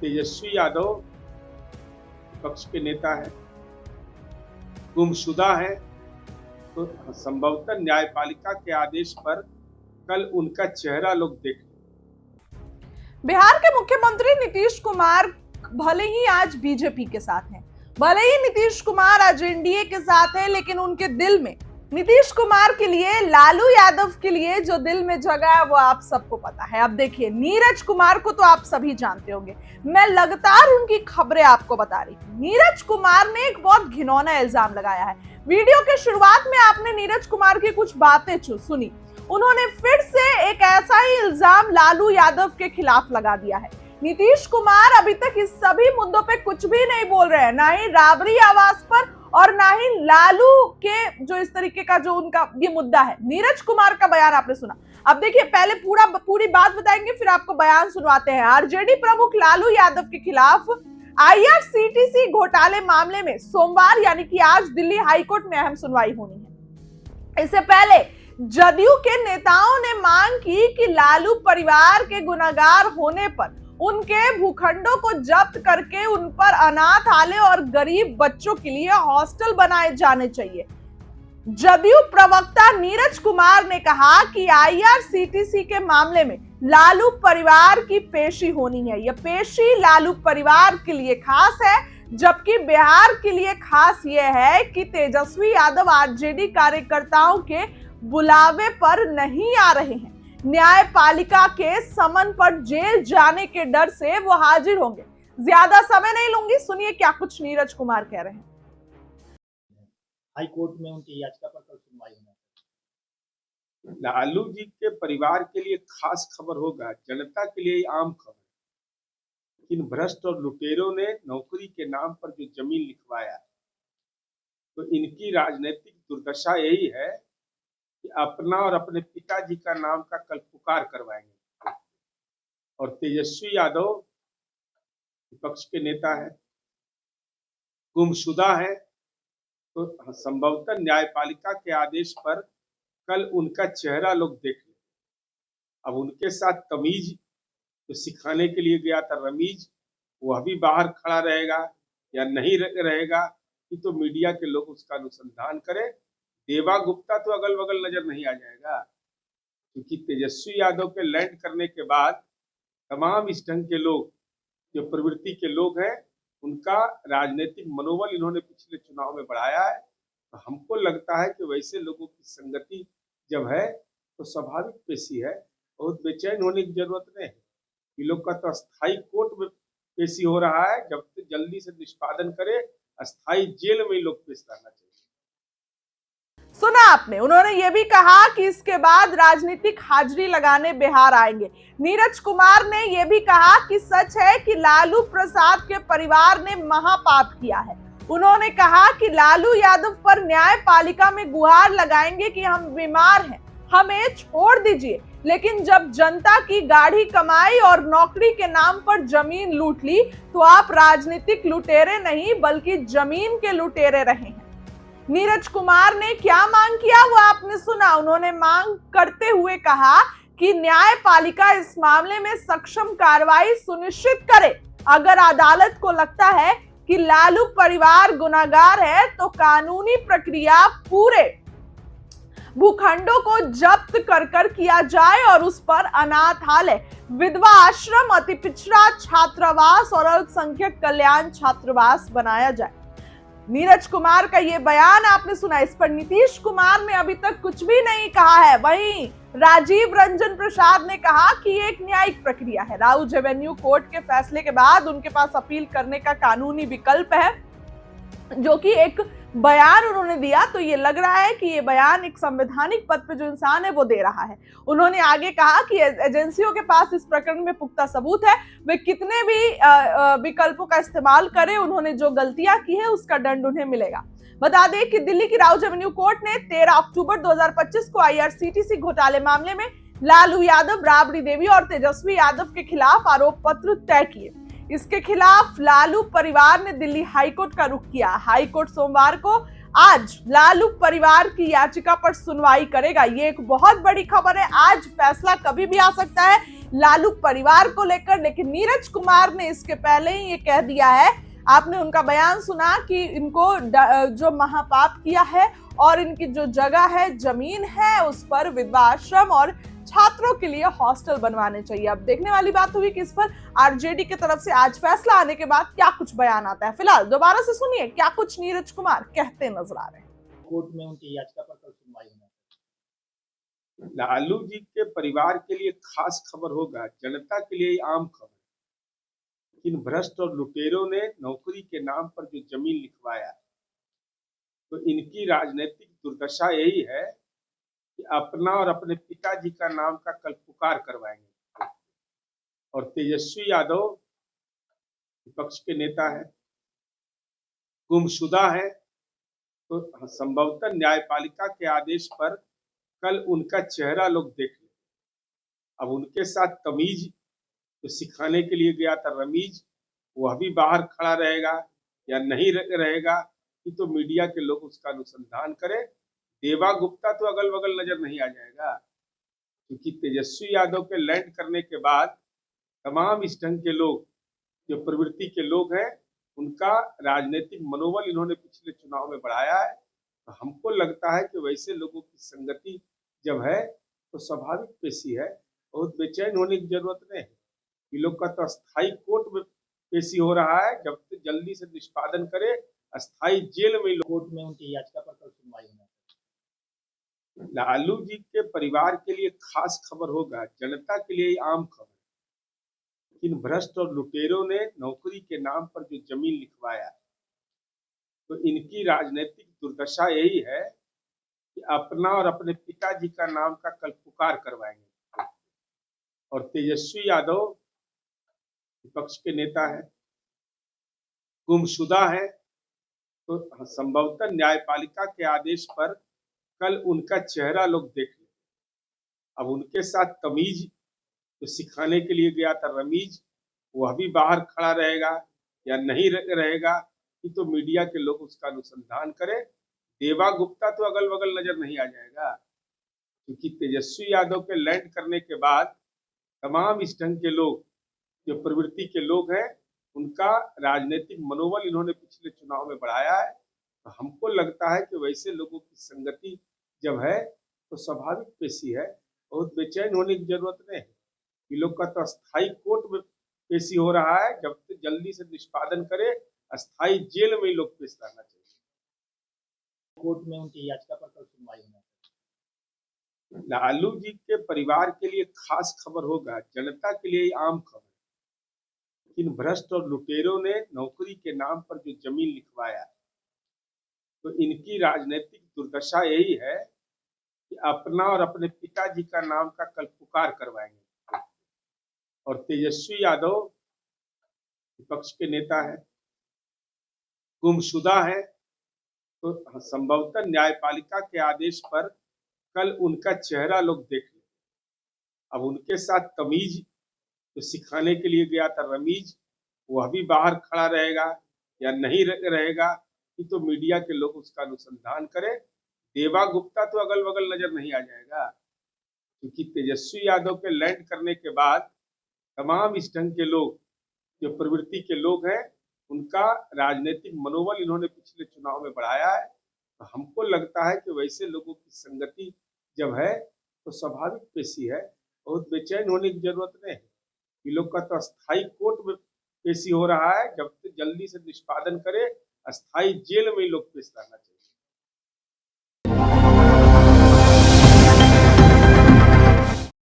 तेजस्वी यादव विपक्ष के नेता है, गुमशुदा है, तो संभवतः न्यायपालिका के आदेश पर कल उनका चेहरा लोग देख। बिहार के मुख्यमंत्री नीतीश कुमार भले ही आज बीजेपी के साथ हैं, भले ही नीतीश कुमार आज एनडीए के साथ है, लेकिन उनके दिल में नीतीश कुमार के लिए, लालू यादव के लिए जो दिल में जगह है वो आप सबको पता है। अब देखिए, नीरज कुमार को तो आप सभी जानते होंगे, मैं लगातार उनकी खबरें आपको बता रही हूँ। नीरज कुमार ने एक बहुत घिनौना इल्जाम लगाया है। वीडियो के शुरुआत में आपने नीरज कुमार की कुछ बातें सुनी। उन्होंने फिर से एक ऐसा ही इल्जाम लालू यादव के खिलाफ लगा दिया है। नीतीश कुमार अभी तक इस सभी मुद्दों पे कुछ भी नहीं बोल रहे हैं, ना ही राबड़ी आवास पर और ना ही लालू के जो इस तरीके का जो उनका ये मुद्दा है। नीरज कुमार का बयान आपने सुना। अब देखिए, पहले पूरी बात बताएंगे, फिर आपको बयान सुनवाते हैं। आरजेडी प्रमुख लालू यादव के खिलाफ आईआरसीटीसी घोटाले मामले में सोमवार यानी कि आज दिल्ली हाईकोर्ट में अहम सुनवाई होनी है। इससे पहले जदयू के नेताओं ने मांग की कि लालू परिवार के गुनाहगार होने पर उनके भूखंडों को जब्त करके उन पर अनाथालय और गरीब बच्चों के लिए हॉस्टल बनाए जाने चाहिए। जदयू प्रवक्ता नीरज कुमार ने कहा कि आईआरसीटीसी के मामले में लालू परिवार की पेशी होनी है। यह पेशी लालू परिवार के लिए खास है, जबकि बिहार के लिए खास यह है कि तेजस्वी यादव आरजेडी कार्यकर्ताओं के बुलावे पर नहीं आ रहे हैं। न्यायपालिका के समन पर जेल जाने के डर से वो हाजिर होंगे। ज्यादा समय नहीं लूंगी, सुनिए क्या कुछ नीरज कुमार कह रहे हैं। हाई कोर्ट में उनकी याचिका पर कल सुनवाई होना। लालू जी के परिवार के लिए खास खबर होगा, जनता के लिए आम खबर। लेकिन भ्रष्ट और लुटेरों ने नौकरी के नाम पर जो जमीन लिखवाया, तो इनकी राजनीतिक दुर्दशा यही है कि अपना और अपने पिताजी का नाम का कल पुकार करवाएंगे। और तेजस्वी यादव विपक्ष के नेता है, गुमशुदा है, तो संभवतः न्यायपालिका के आदेश पर कल उनका चेहरा लोग देख लें। अब उनके साथ तमीज जो सिखाने के लिए गया था रमीज, वह भी बाहर खड़ा रहेगा या नहीं रहेगा, कि तो मीडिया के लोग उसका अनुसंधान करें। देवा गुप्ता तो अगल बगल नजर नहीं आ जाएगा, क्योंकि तेजस्वी यादव के लैंड करने के बाद तमाम इस ढंग के लोग, जो प्रवृत्ति के लोग हैं, उनका राजनीतिक मनोबल इन्होंने पिछले चुनाव में बढ़ाया है। तो हमको लगता है कि वैसे लोगों की संगति जब है तो स्वाभाविक पेशी है, बहुत बेचैन होने की जरूरत नहीं है। ये लोग का तो अस्थायी कोर्ट में पेशी हो रहा है, जब तक जल्दी से निष्पादन करे, अस्थायी जेल में लोग पेश रहना चाहिए। सुना आपने, उन्होंने ये भी कहा कि इसके बाद राजनीतिक हाजिरी लगाने बिहार आएंगे। नीरज कुमार ने यह भी कहा कि सच है कि लालू प्रसाद के परिवार ने महापाप किया है। उन्होंने कहा कि लालू यादव पर न्यायपालिका में गुहार लगाएंगे कि हम बीमार हैं, हमें छोड़ दीजिए। लेकिन जब जनता की गाढ़ी कमाई और नौकरी के नाम पर जमीन लूट ली, तो आप राजनीतिक लुटेरे नहीं बल्कि जमीन के लुटेरे रहे हैं। नीरज कुमार ने क्या मांग किया वो आपने सुना। उन्होंने मांग करते हुए कहा कि न्यायपालिका इस मामले में सक्षम कार्रवाई सुनिश्चित करे। अगर अदालत को लगता है कि लालू परिवार गुनाहगार है, तो कानूनी प्रक्रिया पूरे भूखंडों को जब्त कर किया जाए और उस पर अनाथालय, विधवा आश्रम, अति पिछड़ा छात्रावास और अल्पसंख्यक कल्याण छात्रावास बनाया जाए। नीरज कुमार का ये बयान आपने सुना। इस पर नीतीश कुमार ने अभी तक कुछ भी नहीं कहा है। वहीं राजीव रंजन प्रसाद ने कहा कि ये एक न्यायिक प्रक्रिया है। राउज एवेन्यू कोर्ट के फैसले के बाद उनके पास अपील करने का कानूनी विकल्प है, जो कि एक बयान उन्होंने दिया। तो ये लग रहा है कि ये बयान एक संवैधानिक पद पे जो इंसान है वो दे रहा है। उन्होंने आगे कहा कि एजेंसियों के पास इस प्रकरण में पुख्ता सबूत है, वे कितने भी विकल्पों का इस्तेमाल करें, उन्होंने जो गलतियां की है उसका दंड उन्हें मिलेगा। बता दें कि दिल्ली की राउज एवेन्यू कोर्ट ने 13 अक्टूबर 2025 को आईआरसीटीसी घोटाले मामले में लालू यादव, राबड़ी देवी और तेजस्वी यादव के खिलाफ आरोप पत्र तय किए। इसके खिलाफ लालू परिवार ने दिल्ली हाईकोर्ट का रुख किया। हाईकोर्ट सोमवार को आज लालू परिवार की याचिका पर सुनवाई करेगा। ये एक बहुत बड़ी खबर है। आज फैसला कभी भी आ सकता है। लालू परिवार को लेकर, लेकिन नीरज कुमार ने इसके पहले ही ये कह दिया है, आपने उनका बयान सुना कि इनको जो महापाप किया है और इनकी जो जगह है, जमीन है, उस पर विधवाश्रम और छात्रों के लिए हॉस्टल बनवाने चाहिए। अब देखने वाली बात हुई कि इस पर आरजेडी की तरफ से आज फैसला आने के बाद क्या कुछ बयान आता है। फिलहाल दोबारा से सुनिए क्या कुछ नीरज कुमार कहते नजर आ रहे हैं। कोर्ट में उनकी याचिका पर कल सुनवाई होना है। लालू जी के परिवार के लिए खास खबर होगा, जनता के लिए आम खबर। इन भ्रष्ट और लुटेरों ने नौकरी के नाम पर जो जमीन लिखवाया, तो इनकी राजनीतिक दुर्दशा यही है कि अपना और अपने पिताजी का नाम का कल पुकार करवाएंगे। और तेजस्वी यादव विपक्ष के नेता है, गुमशुदा है, तो संभवतः न्यायपालिका के आदेश पर कल उनका चेहरा लोग देख लें। अब उनके साथ तमीज जो सिखाने के लिए गया था रमीज, वह भी बाहर खड़ा रहेगा या नहीं रहेगा, कि तो मीडिया के लोग उसका अनुसंधान करें। देवा गुप्ता तो अगल बगल नजर नहीं आ जाएगा, क्योंकि तेजस्वी यादव के लैंड करने के बाद तमाम इस ढंग के लोग, जो प्रवृत्ति के लोग हैं, उनका राजनीतिक मनोबल इन्होंने पिछले चुनाव में बढ़ाया है। तो हमको लगता है कि वैसे लोगों की संगति जब है तो स्वाभाविक पेशी है, बहुत बेचैन होने की जरूरत नहीं है। ये लोग का तो अस्थायी कोर्ट में पेशी हो रहा है, जब तक जल्दी से निष्पादन करे, अस्थायी जेल में कोर्ट में उनकी याचिका पर कल सुनवाई होना है। लालू जी के परिवार के लिए खास खबर होगा, जनता के लिए आम खबर। इन भ्रष्ट और लुटेरों ने नौकरी के नाम पर जो जमीन लिखवाया, तो इनकी राजनीतिक दुर्दशा यही है कि अपना और अपने पिताजी का नाम का कल पुकार करवाएंगे। और तेजस्वी यादव विपक्ष के नेता है, गुमशुदा है, तो संभवतः न्यायपालिका के आदेश पर कल उनका चेहरा लोग देख लें। अब उनके साथ तमीज जो सिखाने के लिए गया था रमीज, वह भी बाहर खड़ा रहेगा या नहीं रहेगा, कि तो मीडिया के लोग उसका अनुसंधान करें। देवा गुप्ता तो अगल बगल नजर नहीं आ जाएगा, क्योंकि तेजस्वी यादव के लैंड करने के बाद तमाम इस ढंग के लोग, जो प्रवृत्ति के लोग हैं, उनका राजनीतिक मनोबल इन्होंने पिछले चुनाव में बढ़ाया है। तो हमको लगता है कि वैसे लोगों की संगति जब है तो स्वाभाविक पेशी है, बहुत बेचैन होने की जरूरत नहीं है। ये लोग का तो अस्थायी कोर्ट में पेशी हो रहा है, जब तक जल्दी से निष्पादन करे, अस्थायी जेल में लोग पेश रहना चाहिए। कोर्ट में उनकी याचिका पर कल सुनवाई होना है। लालू जी के परिवार के लिए खास खबर होगा, जनता के लिए आम खबर। इन भ्रष्ट और लुटेरों ने नौकरी के नाम पर जो जमीन लिखवाया, तो इनकी राजनीतिक दुर्दशा यही है कि अपना और अपने पिताजी का नाम का कल पुकार करवाएंगे। और तेजस्वी यादव विपक्ष के नेता है, गुमशुदा है, तो संभवतः न्यायपालिका के आदेश पर कल उनका चेहरा लोग देख लें। अब उनके साथ तमीज जो सिखाने के लिए गया था रमीज, वह भी बाहर खड़ा रहेगा या नहीं रहेगा, कि तो मीडिया के लोग उसका अनुसंधान करें। देवा गुप्ता तो अगल बगल नजर नहीं आ जाएगा, क्योंकि तेजस्वी यादव के लैंड करने के बाद तमाम इस ढंग के लोग, जो प्रवृत्ति के लोग हैं, उनका राजनीतिक मनोबल इन्होंने पिछले चुनाव में बढ़ाया है। तो हमको लगता है कि वैसे लोगों की संगति जब है तो स्वाभाविक पेशी है, बहुत बेचैन होने की जरूरत नहीं है। ये लोग का तो अस्थायी कोर्ट में पेशी हो रहा है, जब तक जल्दी से निष्पादन करे, अस्थायी जेल में लोग पेश रहना चाहिए।